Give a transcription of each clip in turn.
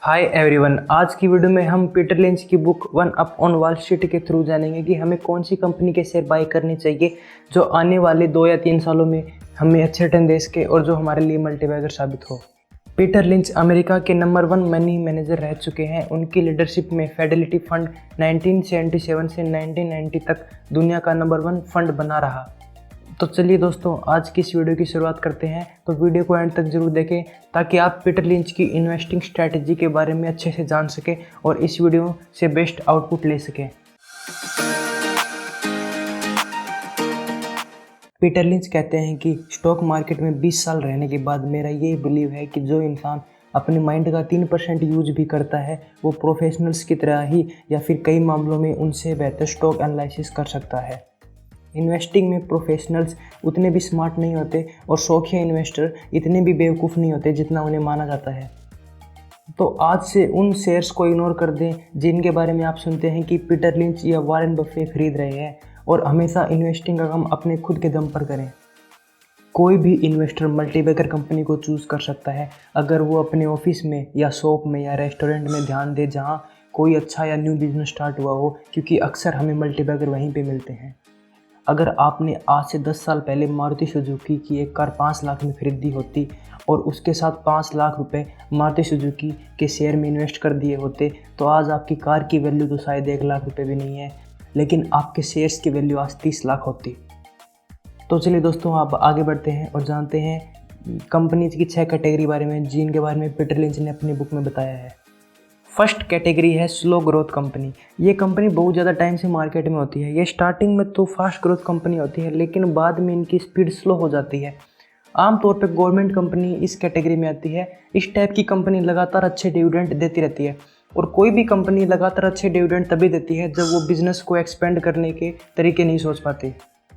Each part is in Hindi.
हाय एवरीवन, आज की वीडियो में हम पीटर लिंच की book one up on wall street के थ्रू जानेंगे कि हमें कौन सी कंपनी के शेयर बाय करने चाहिए जो आने वाले 2 या 3 सालों में हमें अच्छे रिटर्न दे सके और जो हमारे लिए मल्टीबैगर साबित हो। पीटर लिंच अमेरिका के नंबर 1 मनी मैनेजर रह चुके हैं। उनकी लीडरशिप में फिडेलिटी फंड 1977 से 1990 तक दुनिया का नंबर 1 फंड बना रहा। तो चलिए दोस्तों, आज की इस वीडियो की शुरुआत करते हैं। तो वीडियो को एंड तक जरूर देखें ताकि आप पीटर लिंच की इन्वेस्टिंग स्ट्रैटेजी के बारे में अच्छे से जान सकें और इस वीडियो से बेस्ट आउटपुट ले सकें। पीटर लिंच कहते हैं कि स्टॉक मार्केट में 20 साल रहने के बाद मेरा ये बिलीव है कि जो इंसान अपने माइंड का 3% यूज भी करता है वो प्रोफेशनल्स की तरह ही या फिर कई मामलों में उनसे बेहतर स्टॉक एनालिसिस कर सकता है। इन्वेस्टिंग में प्रोफेशनल्स उतने भी स्मार्ट नहीं होते और शौकिया इन्वेस्टर इतने भी बेवकूफ़ नहीं होते जितना उन्हें माना जाता है। तो आज से उन शेयर्स को इग्नोर कर दें जिनके बारे में आप सुनते हैं कि पीटर लिंच या वॉरेन बफे खरीद रहे हैं और हमेशा इन्वेस्टिंग का काम अपने खुद के दम पर करें। कोई भी इन्वेस्टर मल्टीबैगर कंपनी को चूज़ कर सकता है अगर वो अपने ऑफिस में या शॉप में या रेस्टोरेंट में ध्यान दे जहाँ कोई अच्छा या न्यू बिजनेस स्टार्ट हुआ हो, क्योंकि अक्सर हमें मल्टीबैगर वहीं पे मिलते हैं। अगर आपने आज से 10 साल पहले मारुति सुजुकी की एक कार 5 लाख में खरीदी होती और उसके साथ 5 लाख रुपए मारुति सुजुकी के शेयर में इन्वेस्ट कर दिए होते तो आज आपकी कार की वैल्यू तो शायद 1 लाख रुपए भी नहीं है, लेकिन आपके शेयर्स की वैल्यू आज 30 लाख होती। तो चलिए दोस्तों, आप आगे बढ़ते हैं और जानते हैं कंपनीज की 6 कैटेगरी बारे में जिनके बारे में पीटर लिंच ने अपनी बुक में बताया है। फर्स्ट कैटेगरी है स्लो ग्रोथ कंपनी। ये कंपनी बहुत ज़्यादा टाइम से मार्केट में होती है। ये स्टार्टिंग में तो फास्ट ग्रोथ कंपनी होती है लेकिन बाद में इनकी स्पीड स्लो हो जाती है। आमतौर पे गवर्नमेंट कंपनी इस कैटेगरी में आती है। इस टाइप की कंपनी लगातार अच्छे डिविडेंड देती रहती है और कोई भी कंपनी लगातार अच्छे डिविडेंड तभी देती है जब वो बिजनेस को एक्सपेंड करने के तरीके नहीं सोच पाती।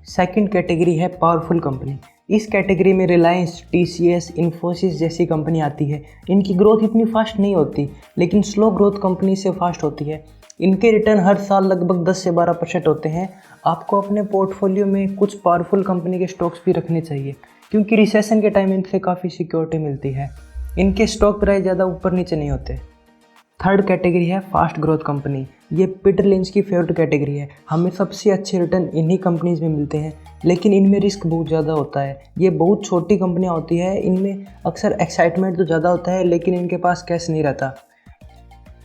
सेकंड कैटेगरी है पावरफुल कंपनी। इस कैटेगरी में रिलायंस, TCS, इन्फोसिस जैसी कंपनी आती है। इनकी ग्रोथ इतनी फास्ट नहीं होती लेकिन स्लो ग्रोथ कंपनी से फास्ट होती है। इनके रिटर्न हर साल लगभग 10 से 12% होते हैं। आपको अपने पोर्टफोलियो में कुछ पावरफुल कंपनी के स्टॉक्स भी रखने चाहिए क्योंकि रिसेशन के टाइम इनसे काफ़ी सिक्योरिटी मिलती है। इनके स्टॉक प्राइस ज़्यादा ऊपर नीचे नहीं होते। थर्ड कैटेगरी है फास्ट ग्रोथ कंपनी। ये पीटर लिंच की फेवरेट कैटेगरी है। हमें सबसे अच्छे रिटर्न इन्हीं कंपनीज में मिलते हैं लेकिन इनमें रिस्क बहुत ज़्यादा होता है। ये बहुत छोटी कंपनियां होती है, इनमें अक्सर एक्साइटमेंट तो ज़्यादा होता है लेकिन इनके पास कैश नहीं रहता।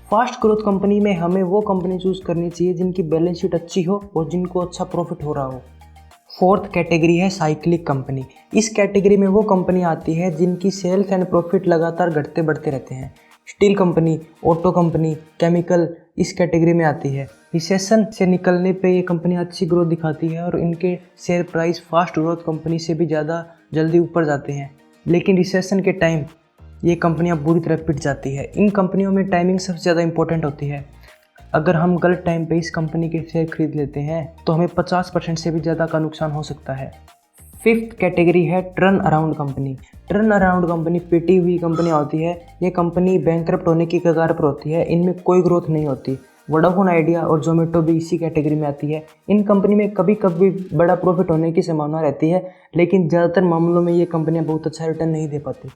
फास्ट ग्रोथ कंपनी में हमें वो कंपनी चूज़ करनी चाहिए जिनकी बैलेंस शीट अच्छी हो और जिनको अच्छा प्रॉफिट हो रहा हो। फोर्थ कैटेगरी है साइक्लिक कंपनी। इस कैटेगरी में वो कंपनी आती है जिनकी सेल्स एंड प्रॉफिट लगातार घटते बढ़ते रहते हैं। Steel company, auto company, chemical इस कैटेगरी में आती है। रिसेशन से निकलने पे ये कंपनी अच्छी ग्रोथ दिखाती है और इनके share price fast growth company से भी ज़्यादा जल्दी ऊपर जाते हैं, लेकिन रिसेशन के टाइम ये कंपनियां बुरी तरह पिट जाती है। इन कंपनियों में टाइमिंग सबसे ज़्यादा इंपॉर्टेंट होती है। अगर हम गलत टाइम पे इस कंपनी के शेयर खरीद लेते हैं तो हमें 50% से भी ज़्यादा का नुकसान हो सकता है। फिफ्थ कैटेगरी है turnaround company. Turnaround company पिटी हुई कंपनी होती है। ये कंपनी बैंकरप्ट होने की कगार पर होती है। इनमें कोई ग्रोथ नहीं होती। वोडाफोन आइडिया और जोमेटो भी इसी कैटेगरी में आती है। इन कंपनी में कभी कभी बड़ा प्रॉफिट होने की संभावना रहती है लेकिन ज़्यादातर मामलों में ये कंपनियां बहुत अच्छा रिटर्न नहीं दे पाती।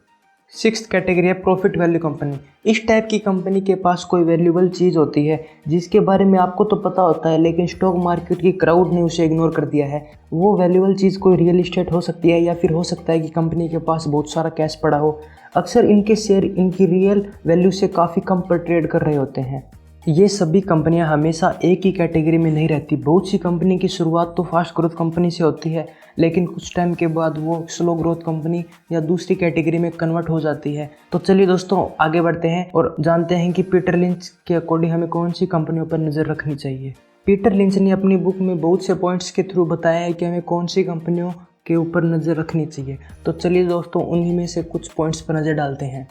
सिक्स्थ कैटेगरी है प्रॉफिट वैल्यू कंपनी। इस टाइप की कंपनी के पास कोई वैल्यूएबल चीज़ होती है जिसके बारे में आपको तो पता होता है लेकिन स्टॉक मार्केट की क्राउड ने उसे इग्नोर कर दिया है। वो वैल्यूएबल चीज़ कोई रियल इस्टेट हो सकती है या फिर हो सकता है कि कंपनी के पास बहुत सारा कैश पड़ा हो। अक्सर इनके शेयर इनकी रियल वैल्यू से काफ़ी कम पर ट्रेड कर रहे होते हैं। ये सभी कंपनियां हमेशा एक ही कैटेगरी में नहीं रहती। बहुत सी कंपनी की शुरुआत तो फास्ट ग्रोथ कंपनी से होती है लेकिन कुछ टाइम के बाद वो स्लो ग्रोथ कंपनी या दूसरी कैटेगरी में कन्वर्ट हो जाती है। तो चलिए दोस्तों, आगे बढ़ते हैं और जानते हैं कि पीटर लिंच के अकॉर्डिंग हमें कौन सी कंपनियों पर नज़र रखनी चाहिए। पीटर लिंच ने अपनी बुक में बहुत से पॉइंट्स के थ्रू बताया है कि हमें कौन सी कंपनियों के ऊपर नज़र रखनी चाहिए। तो चलिए दोस्तों, उन्हीं में से कुछ पॉइंट्स पर नज़र डालते हैं।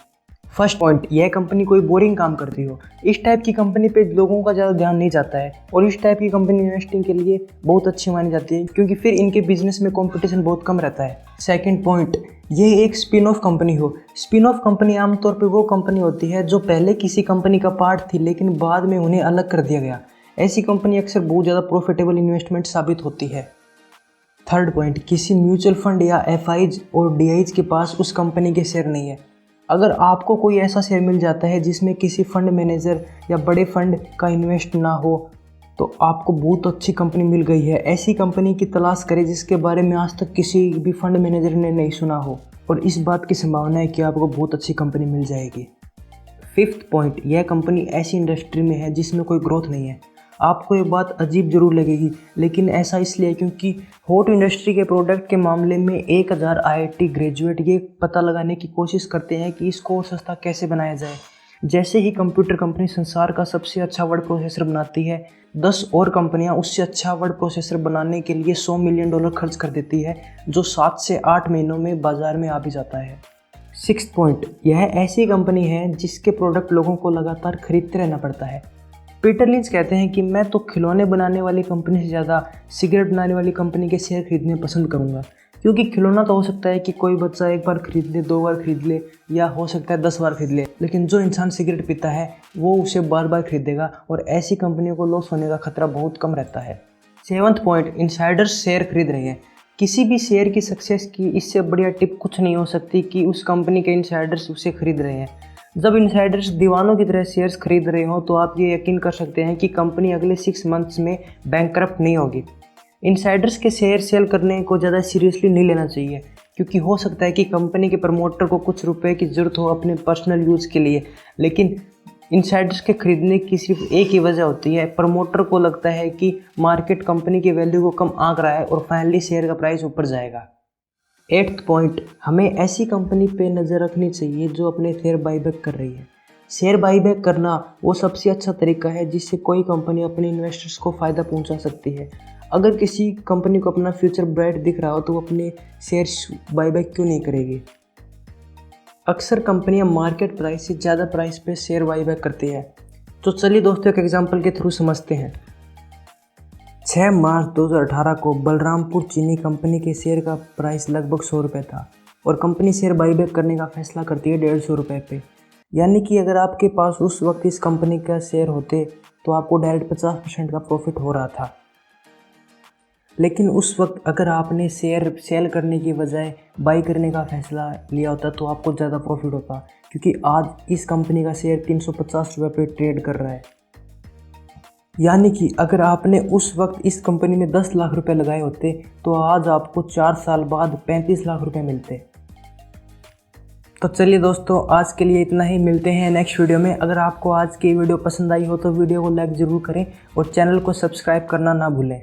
फर्स्ट पॉइंट, यह कंपनी कोई बोरिंग काम करती हो। इस टाइप की कंपनी पे लोगों का ज़्यादा ध्यान नहीं जाता है और इस टाइप की कंपनी इन्वेस्टिंग के लिए बहुत अच्छी मानी जाती है क्योंकि फिर इनके बिजनेस में कंपटीशन बहुत कम रहता है। सेकंड पॉइंट, ये एक स्पिन ऑफ कंपनी हो। स्पिन ऑफ कंपनी आमतौर पे वो कंपनी होती है जो पहले किसी कंपनी का पार्ट थी लेकिन बाद में उन्हें अलग कर दिया गया। ऐसी कंपनी अक्सर बहुत ज़्यादा प्रॉफिटेबल इन्वेस्टमेंट साबित होती है। थर्ड पॉइंट, किसी म्यूचुअल फंड या FIs और DIs के पास उस कंपनी के शेयर नहीं है। अगर आपको कोई ऐसा शेयर मिल जाता है जिसमें किसी फंड मैनेजर या बड़े फंड का इन्वेस्ट ना हो तो आपको बहुत अच्छी कंपनी मिल गई है। ऐसी कंपनी की तलाश करें जिसके बारे में आज तक किसी भी फंड मैनेजर ने नहीं सुना हो और इस बात की संभावना है कि आपको बहुत अच्छी कंपनी मिल जाएगी। फिफ्थ पॉइंट, यह कंपनी ऐसी इंडस्ट्री में है जिसमें कोई ग्रोथ नहीं है। आपको ये बात अजीब जरूर लगेगी, लेकिन ऐसा इसलिए क्योंकि हॉट इंडस्ट्री के प्रोडक्ट के मामले में 1000 IIT ग्रेजुएट ये पता लगाने की कोशिश करते हैं कि इसको और सस्ता कैसे बनाया जाए। जैसे ही कंप्यूटर कंपनी संसार का सबसे अच्छा वर्ड प्रोसेसर बनाती है, 10 और कंपनियां उससे अच्छा वर्ड प्रोसेसर बनाने के लिए $100 मिलियन खर्च कर देती है, जो 7 से 8 महीनों में बाजार में आ भी जाता है। सिक्स्थ पॉइंट, यह ऐसी कंपनी है जिसके प्रोडक्ट लोगों को लगातार खरीदते रहना पड़ता है। पीटर लिंच कहते हैं कि मैं तो खिलौने बनाने वाली कंपनी से ज़्यादा सिगरेट बनाने वाली कंपनी के शेयर खरीदने पसंद करूँगा, क्योंकि खिलौना तो हो सकता है कि कोई बच्चा एक बार खरीद ले, 2 बार खरीद ले या हो सकता है 10 बार खरीद ले, लेकिन जो इंसान सिगरेट पीता है वो उसे बार बार खरीदेगा और ऐसी कंपनियों को लॉस होने का खतरा बहुत कम रहता है। 7वां पॉइंट, इनसाइडर्स शेयर खरीद रहे हैं। किसी भी शेयर की सक्सेस की इससे बढ़िया टिप कुछ नहीं हो सकती कि उस कंपनी के इनसाइडर्स उसे खरीद रहे हैं। जब इनसाइडर्स दीवानों की तरह शेयर्स खरीद रहे हो तो आप ये यकीन कर सकते हैं कि कंपनी अगले 6 मंथ्स में बैंकरप्ट नहीं होगी। इनसाइडर्स के शेयर सेल करने को ज़्यादा सीरियसली नहीं लेना चाहिए, क्योंकि हो सकता है कि कंपनी के प्रमोटर को कुछ रुपए की ज़रूरत हो अपने पर्सनल यूज़ के लिए, लेकिन इनसाइडर्स के खरीदने की सिर्फ एक ही वजह होती है, प्रमोटर को लगता है कि मार्केट कंपनी की वैल्यू को कम आंक रहा है और फाइनली शेयर का प्राइस ऊपर जाएगा। 8th पॉइंट, हमें ऐसी कंपनी पे नज़र रखनी चाहिए जो अपने शेयर बाईबैक कर रही है। शेयर बाईबैक करना वो सबसे अच्छा तरीका है जिससे कोई कंपनी अपने इन्वेस्टर्स को फ़ायदा पहुंचा सकती है। अगर किसी कंपनी को अपना फ्यूचर ब्राइट दिख रहा हो तो वो अपने शेयर्स बाईबैक क्यों नहीं करेगी। अक्सर कंपनियां मार्केट प्राइस से ज़्यादा प्राइस पे शेयर बाईबैक करती है। तो चलिए दोस्तों एक एग्जांपल के थ्रू समझते हैं। 6 मार्च 2018 को बलरामपुर चीनी कंपनी के शेयर का प्राइस लगभग 100 रुपये था और कंपनी शेयर बाईबैक करने का फैसला करती है 150 रुपये पे। यानी कि अगर आपके पास उस वक्त इस कंपनी का शेयर होते तो आपको डायरेक्ट 50% का प्रॉफिट हो रहा था। लेकिन उस वक्त अगर आपने शेयर सेल करने की बजाय बाई करने का फैसला लिया होता तो आपको ज़्यादा प्रॉफिट होता, क्योंकि आज इस कंपनी का शेयर 350 रुपये पे ट्रेड कर रहा है। यानी कि अगर आपने उस वक्त इस कंपनी में 10 लाख रुपए लगाए होते तो आज आपको 4 साल बाद 35 लाख रुपए मिलते। तो चलिए दोस्तों आज के लिए इतना ही, मिलते हैं नेक्स्ट वीडियो में। अगर आपको आज की वीडियो पसंद आई हो तो वीडियो को लाइक ज़रूर करें और चैनल को सब्सक्राइब करना ना भूलें।